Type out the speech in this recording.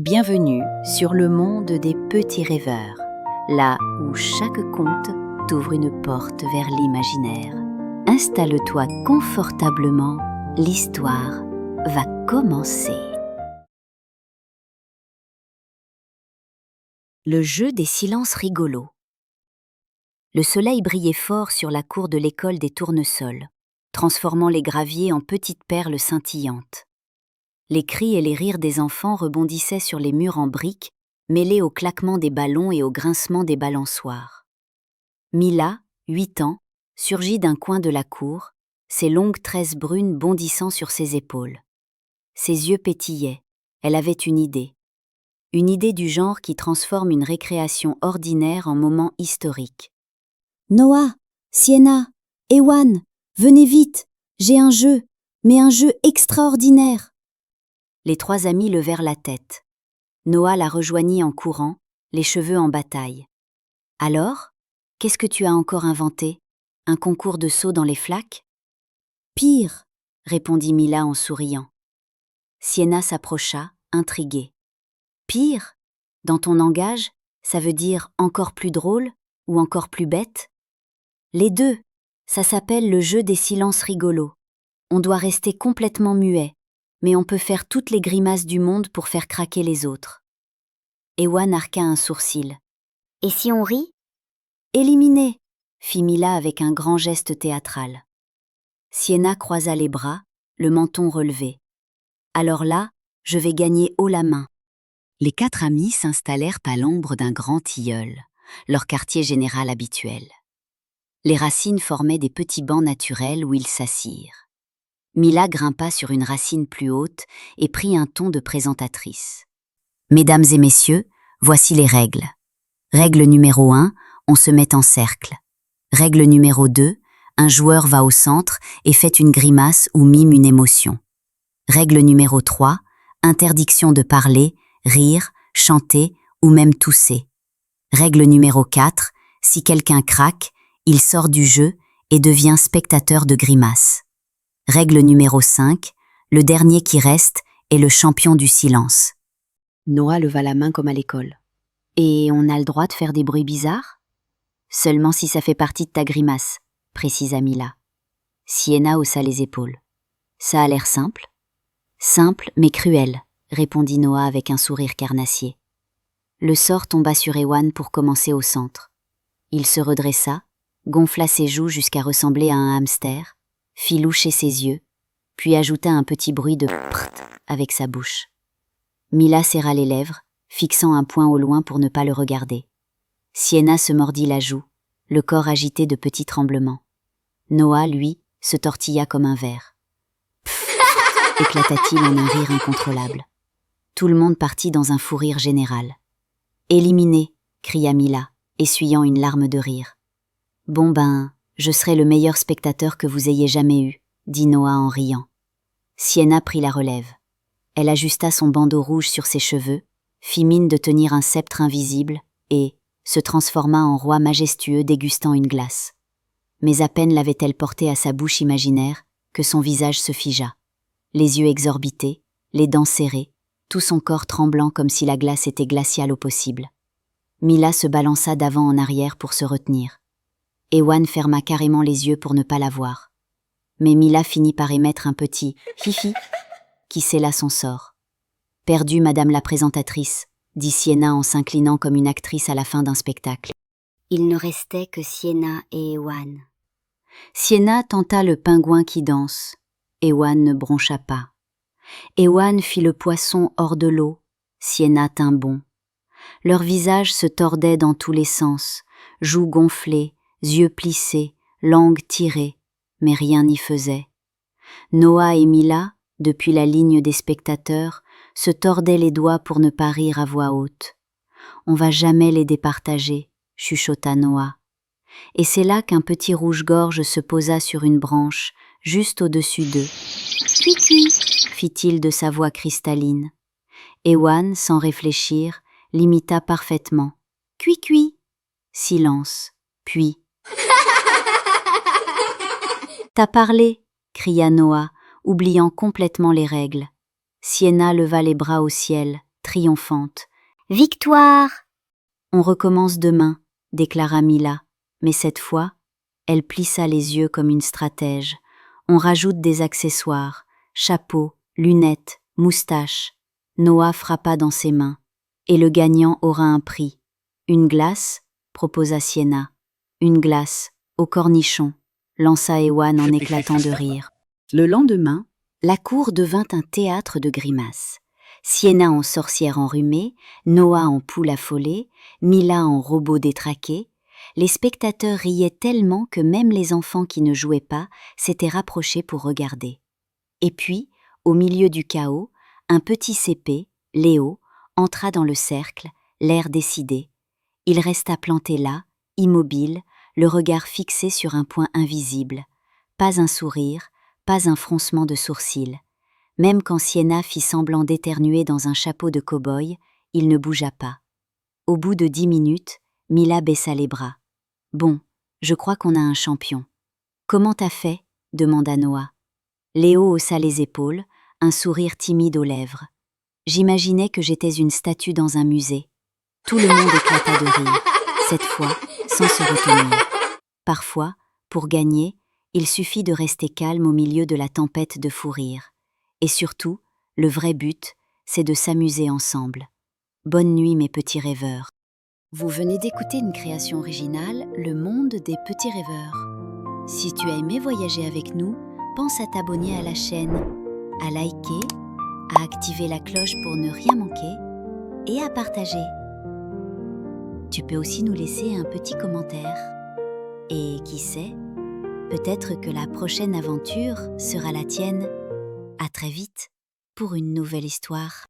Bienvenue sur le monde des petits rêveurs, là où chaque conte t'ouvre une porte vers l'imaginaire. Installe-toi confortablement, l'histoire va commencer. Le jeu des silences rigolos. Le soleil brillait fort sur la cour de l'école des tournesols, transformant les graviers en petites perles scintillantes. Les cris et les rires des enfants rebondissaient sur les murs en briques, mêlés au claquement des ballons et au grincement des balançoires. Mila, 8 ans, surgit d'un coin de la cour, ses longues tresses brunes bondissant sur ses épaules. Ses yeux pétillaient, elle avait une idée. Une idée du genre qui transforme une récréation ordinaire en moment historique. « Noah, Sienna, Ewan, venez vite, j'ai un jeu, mais un jeu extraordinaire !» Les 3 amis levèrent la tête. Noah la rejoignit en courant, les cheveux en bataille. « Alors, qu'est-ce que tu as encore inventé? Un concours de saut dans les flaques ?»« Pire, » répondit Mila en souriant. Sienna s'approcha, intriguée. « Pire? Dans ton langage, ça veut dire encore plus drôle ou encore plus bête ?»« Les deux, ça s'appelle le jeu des silences rigolos. On doit rester complètement muet, mais on peut faire toutes les grimaces du monde pour faire craquer les autres. » Ewan arqua un sourcil. « Et si on rit ?»« Éliminé !» fit Mila avec un grand geste théâtral. Sienna croisa les bras, le menton relevé. « Alors là, je vais gagner haut la main. » Les 4 amis s'installèrent à l'ombre d'un grand tilleul, leur quartier général habituel. Les racines formaient des petits bancs naturels où ils s'assirent. Mila grimpa sur une racine plus haute et prit un ton de présentatrice. « Mesdames et messieurs, voici les règles. Règle numéro 1, on se met en cercle. Règle numéro 2, un joueur va au centre et fait une grimace ou mime une émotion. Règle numéro 3, interdiction de parler, rire, chanter ou même tousser. Règle numéro 4, si quelqu'un craque, il sort du jeu et devient spectateur de grimaces. Règle numéro 5, le dernier qui reste est le champion du silence. » Noah leva la main comme à l'école. « Et on a le droit de faire des bruits bizarres ? » ?»« Seulement si ça fait partie de ta grimace, » précisa Mila. Sienna haussa les épaules. « Ça a l'air simple. »« Simple mais cruel, » répondit Noah avec un sourire carnassier. Le sort tomba sur Ewan pour commencer au centre. Il se redressa, gonfla ses joues jusqu'à ressembler à un hamster, fit loucher ses yeux, puis ajouta un petit bruit de prrt avec sa bouche. Mila serra les lèvres, fixant un point au loin pour ne pas le regarder. Sienna se mordit la joue, le corps agité de petits tremblements. Noah, lui, se tortilla comme un ver. Pfff, éclata-t-il en un rire incontrôlable. Tout le monde partit dans un fou rire général. « Éliminé !» cria Mila, essuyant une larme de rire. « Bon ben, je serai le meilleur spectateur que vous ayez jamais eu, » dit Noah en riant. Sienna prit la relève. Elle ajusta son bandeau rouge sur ses cheveux, fit mine de tenir un sceptre invisible et se transforma en roi majestueux dégustant une glace. Mais à peine l'avait-elle porté à sa bouche imaginaire que son visage se figea. Les yeux exorbités, les dents serrées, tout son corps tremblant comme si la glace était glaciale au possible. Mila se balança d'avant en arrière pour se retenir. Ewan ferma carrément les yeux pour ne pas la voir. Mais Mila finit par émettre un petit « hihi » qui scella son sort. « Perdue, madame la présentatrice », dit Sienna en s'inclinant comme une actrice à la fin d'un spectacle. Il ne restait que Sienna et Ewan. Sienna tenta le pingouin qui danse. Ewan ne broncha pas. Ewan fit le poisson hors de l'eau. Sienna tint bon. Leurs visages se tordaient dans tous les sens, joues gonflées, yeux plissés, langue tirée, mais rien n'y faisait. Noah et Mila, depuis la ligne des spectateurs, se tordaient les doigts pour ne pas rire à voix haute. « On va jamais les départager », chuchota Noah. Et c'est là qu'un petit rouge-gorge se posa sur une branche, juste au-dessus d'eux. « Cui-cui » fit-il de sa voix cristalline. Ewan, sans réfléchir, l'imita parfaitement. « Cui-cui » Silence, puis « T'as parlé » cria Noah, oubliant complètement les règles. Sienna leva les bras au ciel, triomphante. Victoire! On recommence demain, déclara Mila, mais cette fois, elle plissa les yeux comme une stratège. On rajoute des accessoires, chapeau, lunettes, moustaches. Noah frappa dans ses mains. Et le gagnant aura un prix. Une glace, proposa Sienna. Une glace, au cornichon, lança Ewan en éclatant de rire. Le lendemain, la cour devint un théâtre de grimaces. Sienna en sorcière enrhumée, Noah en poule affolée, Mila en robot détraqué. Les spectateurs riaient tellement que même les enfants qui ne jouaient pas s'étaient rapprochés pour regarder. Et puis, au milieu du chaos, un petit CP, Léo, entra dans le cercle, l'air décidé. Il resta planté là, immobile, le regard fixé sur un point invisible. Pas un sourire, pas un froncement de sourcils. Même quand Sienna fit semblant d'éternuer dans un chapeau de cow-boy, il ne bougea pas. Au bout de 10 minutes, Mila baissa les bras. « Bon, je crois qu'on a un champion. »« Comment t'as fait ?» demanda Noah. Léo haussa les épaules, un sourire timide aux lèvres. J'imaginais que j'étais une statue dans un musée. Tout le monde éclata de rire, cette fois sans se retenir. Parfois, pour gagner, il suffit de rester calme au milieu de la tempête de fou rire. Et surtout, le vrai but, c'est de s'amuser ensemble. Bonne nuit mes petits rêveurs. Vous venez d'écouter une création originale, Le Monde des Petits Rêveurs. Si tu as aimé voyager avec nous, pense à t'abonner à la chaîne, à liker, à activer la cloche pour ne rien manquer et à partager. Tu peux aussi nous laisser un petit commentaire. Et qui sait, peut-être que la prochaine aventure sera la tienne. À très vite pour une nouvelle histoire.